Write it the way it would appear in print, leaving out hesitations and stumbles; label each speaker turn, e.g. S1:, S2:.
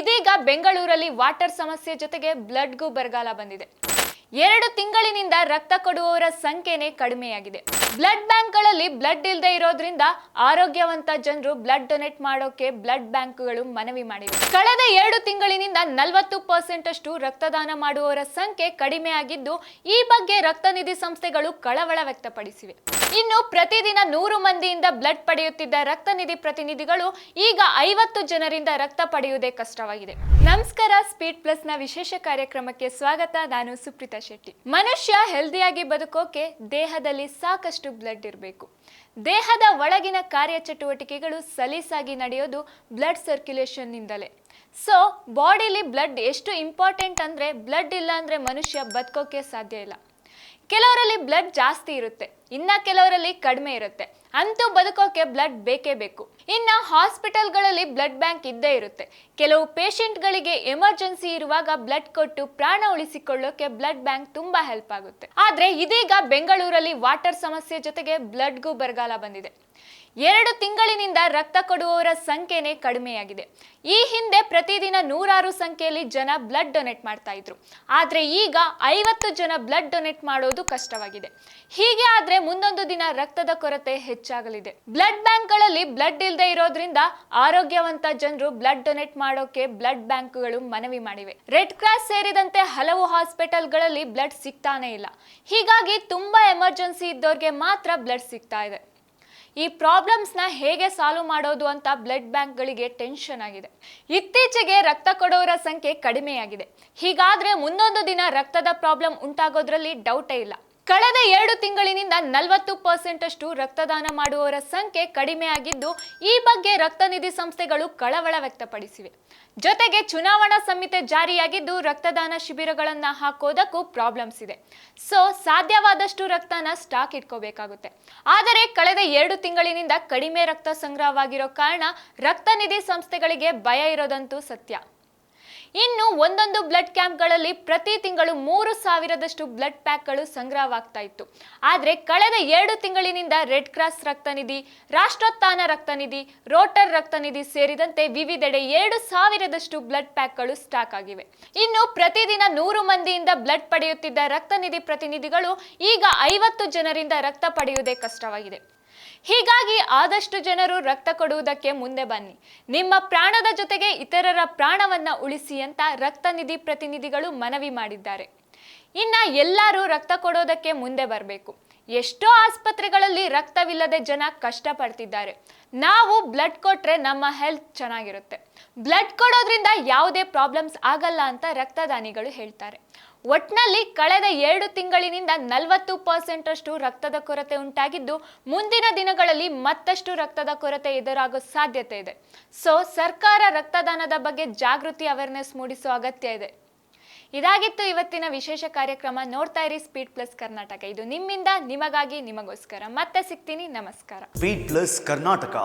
S1: ಇದೀಗ ಬೆಂಗಳೂರಲ್ಲಿ ವಾಟರ್ ಸಮಸ್ಯೆ ಜೊತೆಗೆ ಬ್ಲಡ್ಗೂ ಬರಗಾಲ ಬಂದಿದೆ. 2 ತಿಂಗಳಿನಿಂದ ರಕ್ತ ಕೊಡುವವರ ಸಂಖ್ಯೆನೇ ಕಡಿಮೆಯಾಗಿದೆ. ಬ್ಲಡ್ ಬ್ಯಾಂಕ್ಗಳಲ್ಲಿ ಬ್ಲಡ್ ಇಲ್ಲದೆ ಇರೋದ್ರಿಂದ ಆರೋಗ್ಯವಂತ ಜನರು ಬ್ಲಡ್ ಡೊನೇಟ್ ಮಾಡೋಕೆ ಬ್ಲಡ್ ಬ್ಯಾಂಕ್ಗಳು ಮನವಿ ಮಾಡಿವೆ. ಕಳೆದ 2 ತಿಂಗಳಿನಿಂದ 40% ಅಷ್ಟು ರಕ್ತದಾನ ಮಾಡುವವರ ಸಂಖ್ಯೆ ಕಡಿಮೆಯಾಗಿದ್ದು, ಈ ಬಗ್ಗೆ ರಕ್ತನಿಧಿ ಸಂಸ್ಥೆಗಳು ಕಳವಳ ವ್ಯಕ್ತಪಡಿಸಿವೆ. ಇನ್ನು ಪ್ರತಿದಿನ 100 ಮಂದಿಯಿಂದ ಬ್ಲಡ್ ಪಡೆಯುತ್ತಿದ್ದ ರಕ್ತನಿಧಿ ಪ್ರತಿನಿಧಿಗಳು ಈಗ 50 ಜನರಿಂದ ರಕ್ತ ಪಡೆಯುವುದೇ ಕಷ್ಟವಾಗಿದೆ. ನಮಸ್ಕಾರ, ಸ್ಪೀಡ್ ಪ್ಲಸ್ ನ ವಿಶೇಷ ಕಾರ್ಯಕ್ರಮಕ್ಕೆ ಸ್ವಾಗತ. ನಾನು ಸುಪ್ರೀತಾ ಶೆಟ್ಟಿ. ಮನುಷ್ಯ ಹೆಲ್ದಿಯಾಗಿ ಬದುಕೋಕೆ ದೇಹದಲ್ಲಿ ಸಾಕಷ್ಟು ಬ್ಲಡ್ ಇರಬೇಕು. ದೇಹದ ಒಳಗಿನ ಕಾರ್ಯಚಟುವಟಿಕೆಗಳು ಸಲೀಸಾಗಿ ನಡೆಯೋದು ಬ್ಲಡ್ ಸರ್ಕ್ಯುಲೇಷನ್ ನಿಂದಲೇ. ಸೊ ಬಾಡಿಲಿ ಬ್ಲಡ್ ಎಷ್ಟು ಇಂಪಾರ್ಟೆಂಟ್ ಅಂದ್ರೆ, ಬ್ಲಡ್ ಇಲ್ಲ ಅಂದ್ರೆ ಮನುಷ್ಯ ಬದುಕೋಕೆ ಸಾಧ್ಯ ಇಲ್ಲ. ಕೆಲವರಲ್ಲಿ ಬ್ಲಡ್ ಜಾಸ್ತಿ ಇರುತ್ತೆ, ಇನ್ನ ಕೆಲವರಲ್ಲಿ ಕಡಿಮೆ ಇರುತ್ತೆ. ಅಂತೂ ಬದುಕೋಕೆ ಬ್ಲಡ್ ಬೇಕೇ ಬೇಕು. ಇನ್ನ ಹಾಸ್ಪಿಟಲ್ಗಳಲ್ಲಿ ಬ್ಲಡ್ ಬ್ಯಾಂಕ್ ಇದ್ದೇ ಇರುತ್ತೆ. ಕೆಲವು ಪೇಷಂಟ್ಗಳಿಗೆ ಎಮರ್ಜೆನ್ಸಿ ಇರುವಾಗ ಬ್ಲಡ್ ಕೊಟ್ಟು ಪ್ರಾಣ ಉಳಿಸಿಕೊಳ್ಳೋಕೆ ಬ್ಲಡ್ ಬ್ಯಾಂಕ್ ತುಂಬಾ ಹೆಲ್ಪ್ ಆಗುತ್ತೆ. ಆದ್ರೆ ಇದೀಗ ಬೆಂಗಳೂರಲ್ಲಿ ವಾಟರ್ ಸಮಸ್ಯೆ ಜೊತೆಗೆ ಬ್ಲಡ್ಗೂ ಬರಗಾಲ ಬಂದಿದೆ. 2 ತಿಂಗಳಿನಿಂದ ರಕ್ತ ಕೊಡುವವರ ಸಂಖ್ಯೆನೇ ಕಡಿಮೆಯಾಗಿದೆ. ಈ ಹಿಂದೆ ಪ್ರತಿದಿನ 100 ಸಂಖ್ಯೆಯಲ್ಲಿ ಜನ ಬ್ಲಡ್ ಡೊನೇಟ್ ಮಾಡ್ತಾ ಇದ್ರು. ಆದ್ರೆ ಈಗ 50 ಜನ ಬ್ಲಡ್ ಡೊನೇಟ್ ಮಾಡೋದು ಕಷ್ಟವಾಗಿದೆ. ಹೀಗೆ ಆದ್ರೆ ಮುಂದೊಂದು ದಿನ ರಕ್ತದ ಕೊರತೆ ಹೆಚ್ಚಾಗಲಿದೆ. ಬ್ಲಡ್ ಬ್ಯಾಂಕ್ಗಳಲ್ಲಿ ಬ್ಲಡ್ ಇಲ್ಲದೆ ಇರೋದ್ರಿಂದ ಆರೋಗ್ಯವಂತ ಜನರು ಬ್ಲಡ್ ಡೊನೇಟ್ ಮಾಡೋಕೆ ಬ್ಲಡ್ ಬ್ಯಾಂಕ್ಗಳು ಮನವಿ ಮಾಡಿವೆ. ರೆಡ್ ಕ್ರಾಸ್ ಸೇರಿದಂತೆ ಹಲವು ಹಾಸ್ಪಿಟಲ್ಗಳಲ್ಲಿ ಬ್ಲಡ್ ಸಿಗ್ತಾನೆ ಇಲ್ಲ. ಹೀಗಾಗಿ ತುಂಬಾ ಎಮರ್ಜೆನ್ಸಿ ಇದ್ದವ್ರಿಗೆ ಮಾತ್ರ ಬ್ಲಡ್ ಸಿಗ್ತಾ ಇದೆ. ಈ ಪ್ರಾಬ್ಲಮ್ಸ್ನ ಹೇಗೆ ಸಾಲ್ವ್ ಮಾಡೋದು ಅಂತ ಬ್ಲಡ್ ಬ್ಯಾಂಕ್ಗಳಿಗೆ ಟೆನ್ಷನ್ ಆಗಿದೆ. ಇತ್ತೀಚೆಗೆ ರಕ್ತ ಕೊಡೋರ ಸಂಖ್ಯೆ ಕಡಿಮೆಯಾಗಿದೆ. ಹೀಗಾದ್ರೆ ಮುಂದೊಂದು ದಿನ ರಕ್ತದ ಪ್ರಾಬ್ಲಮ್ ಉಂಟಾಗೋದ್ರಲ್ಲಿ ಡೌಟೇ ಇಲ್ಲ. ಕಳೆದ 2 ತಿಂಗಳಿನಿಂದ 40% ಅಷ್ಟು ರಕ್ತದಾನ ಮಾಡುವವರ ಸಂಖ್ಯೆ ಕಡಿಮೆಯಾಗಿದ್ದು, ಈ ಬಗ್ಗೆ ರಕ್ತನಿಧಿ ಸಂಸ್ಥೆಗಳು ಕಳವಳ ವ್ಯಕ್ತಪಡಿಸಿವೆ. ಜೊತೆಗೆ ಚುನಾವಣಾ ಸಂಹಿತೆ ಜಾರಿಯಾಗಿದ್ದು, ರಕ್ತದಾನ ಶಿಬಿರಗಳನ್ನ ಹಾಕೋದಕ್ಕೂ ಪ್ರಾಬ್ಲಮ್ಸ್ ಇದೆ. ಸೊ ಸಾಧ್ಯವಾದಷ್ಟು ರಕ್ತನ ಸ್ಟಾಕ್ ಇಟ್ಕೋಬೇಕಾಗುತ್ತೆ. ಆದರೆ ಕಳೆದ 2 ತಿಂಗಳಿನಿಂದ ಕಡಿಮೆ ರಕ್ತ ಸಂಗ್ರಹವಾಗಿರೋ ಕಾರಣ ರಕ್ತನಿಧಿ ಸಂಸ್ಥೆಗಳಿಗೆ ಭಯ ಇರೋದಂತೂ ಸತ್ಯ. ಇನ್ನು ಒಂದೊಂದು ಬ್ಲಡ್ ಕ್ಯಾಂಪ್ಗಳಲ್ಲಿ ಪ್ರತಿ ತಿಂಗಳು 3,000ದಷ್ಟು ಬ್ಲಡ್ ಪ್ಯಾಕ್ಗಳು ಸಂಗ್ರಹವಾಗ್ತಾ ಇತ್ತು. ಆದರೆ ಕಳೆದ 2 ತಿಂಗಳಿನಿಂದ ರೆಡ್ ಕ್ರಾಸ್ ರಕ್ತನಿಧಿ, ರಾಷ್ಟ್ರೋತ್ಥಾನ ರಕ್ತನಿಧಿ, ರೋಟರ್ ರಕ್ತನಿಧಿ ಸೇರಿದಂತೆ ವಿವಿಧೆಡೆ 2,000ದಷ್ಟು ಬ್ಲಡ್ ಪ್ಯಾಕ್ಗಳು ಸ್ಟಾಕ್ ಆಗಿವೆ. ಇನ್ನು ಪ್ರತಿದಿನ 100 ಮಂದಿಯಿಂದ ಬ್ಲಡ್ ಪಡೆಯುತ್ತಿದ್ದ ರಕ್ತನಿಧಿ ಪ್ರತಿನಿಧಿಗಳು ಈಗ 50 ಜನರಿಂದ ರಕ್ತ ಪಡೆಯುವುದೇ ಕಷ್ಟವಾಗಿದೆ. ಹೀಗಾಗಿ ಆದಷ್ಟು ಜನರು ರಕ್ತ ಕೊಡುವುದಕ್ಕೆ ಮುಂದೆ ಬನ್ನಿ. ನಿಮ್ಮ ಪ್ರಾಣದ ಜೊತೆಗೆ ಇತರರ ಪ್ರಾಣವನ್ನ ಉಳಿಸಿ ಅಂತ ರಕ್ತನಿಧಿ ಪ್ರತಿನಿಧಿಗಳು ಮನವಿ ಮಾಡಿದ್ದಾರೆ. ಇನ್ನ ಎಲ್ಲರೂ ರಕ್ತ ಕೊಡೋದಕ್ಕೆ ಮುಂದೆ ಬರಬೇಕು. ಎಷ್ಟೋ ಆಸ್ಪತ್ರೆಗಳಲ್ಲಿ ರಕ್ತವಿಲ್ಲದೆ ಜನ ಕಷ್ಟಪಡ್ತಿದ್ದಾರೆ. ನಾವು ಬ್ಲಡ್ ಕೊಟ್ರೆ ನಮ್ಮ ಹೆಲ್ತ್ ಚೆನ್ನಾಗಿರುತ್ತೆ. ಬ್ಲಡ್ ಕೊಡೋದ್ರಿಂದ ಯಾವುದೇ ಪ್ರಾಬ್ಲಮ್ಸ್ ಆಗಲ್ಲ ಅಂತ ರಕ್ತದಾನಿಗಳು ಹೇಳ್ತಾರೆ. ಒಟ್ನಲ್ಲಿ ಕಳೆದ 2 ತಿಂಗಳಿನಿಂದ 40% ಅಷ್ಟು ರಕ್ತದ ಕೊರತೆ ಉಂಟಾಗಿದ್ದು, ಮುಂದಿನ ದಿನಗಳಲ್ಲಿ ಮತ್ತಷ್ಟು ರಕ್ತದ ಕೊರತೆ ಎದುರಾಗೋ ಸಾಧ್ಯತೆ ಇದೆ. ಸೊ ಸರ್ಕಾರ ರಕ್ತದಾನದ ಬಗ್ಗೆ ಜಾಗೃತಿ ಅವೇರ್ನೆಸ್ ಮೂಡಿಸೋ ಅಗತ್ಯ ಇದೆ. ಇದಾಗಿತ್ತು ಇವತ್ತಿನ ವಿಶೇಷ ಕಾರ್ಯಕ್ರಮ. ನೋಡ್ತಾ ಇರಿ ಸ್ಪೀಡ್ ಪ್ಲಸ್ ಕರ್ನಾಟಕ. ಇದು ನಿಮ್ಮಿಂದ ನಿಮಗಾಗಿ ನಿಮಗೋಸ್ಕರ. ಮತ್ತೆ ಸಿಗ್ತೀನಿ. ನಮಸ್ಕಾರ.
S2: Speed plus Karnataka.